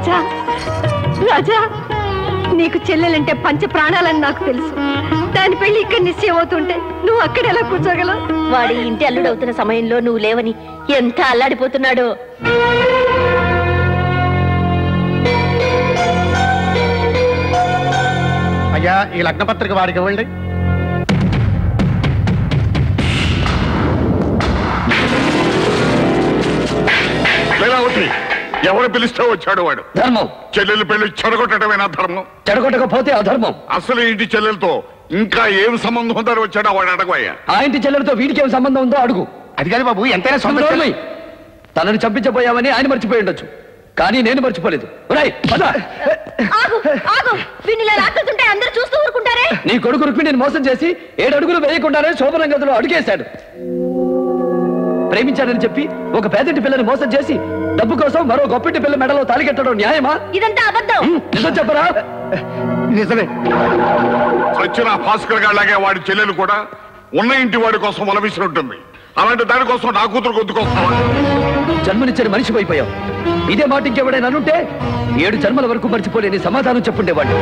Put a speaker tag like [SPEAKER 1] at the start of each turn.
[SPEAKER 1] రాజా రాజా నీకు చెల్లెలంటే పంచ ప్రాణాలని నాకు తెలుసు. దాని పెళ్లి ఇక్కడ నిశ్చయం అవుతుంటే నువ్వు అక్కడ ఎలా కూర్చోగలవు?
[SPEAKER 2] వాడి ఇంటి అల్లుడవుతున్న సమయంలో నువ్వు లేవని ఎంత అల్లాడిపోతున్నాడో.
[SPEAKER 3] అయ్యా ఈ లగ్నపత్రిక వాడికి ఇవ్వండి.
[SPEAKER 4] ఎవరు పిలిస్తే వచ్చాడు వాడు?
[SPEAKER 5] ధర్మం.
[SPEAKER 4] చెల్లెలు పెళ్లి చెడగొట్టడమేనా ధర్మం?
[SPEAKER 5] చెడగొట్టకపోతే అధర్మం.
[SPEAKER 4] అసలు ఇంటి చెల్లెలతో ఇంకా ఏం సంబంధం ఉందని వచ్చాడా వాడు? అడగయ్యా.
[SPEAKER 5] ఆ ఇంటి చెల్లెలతో వీడికి ఏం సంబంధం ఉందో అడుగు.
[SPEAKER 3] అది కాదు బాబు, ఎంతైనా సొంత.
[SPEAKER 5] తనని చంపించబోయామని ఆయన మర్చిపోయి కానీ నేను మర్చిపోలేదు.
[SPEAKER 2] అందరూ చూస్తూ ఊరుకుంటారే.
[SPEAKER 5] నీ కొడుకు రుక్మిణిని మోసం చేసి 7 అడుగులు వేయకుండానే శోభనం గదిలో అడుగేశాడు. ప్రేమించాడని చెప్పి ఒక పేదింటి పిల్లని మోసం చేసి డబ్బు కోసం మరో గొప్పింటి పిల్ల మెడలో తాళికెట్టడం న్యాయమా?
[SPEAKER 2] ఇదంతా అబద్ధం.
[SPEAKER 5] నిజం చెప్పరా?
[SPEAKER 3] నిజమే.
[SPEAKER 4] వచ్చిన భాస్కర్ గారిలాగే వాడి చెల్లెలు కూడా ఉన్న ఇంటి వాడి కోసం వలవిసినట్టుంది. అలాంటి దానికోసం నా కూతురు గొంతుకొస్తావా?
[SPEAKER 5] జన్మనిచ్చిన మనిషి అయిపోయావు. ఇదే మాట ఇంకెవడైనా అనుంటే 7 జన్మల వరకు మర్చిపోలేని సమాధానం చెప్పుండేవాడు.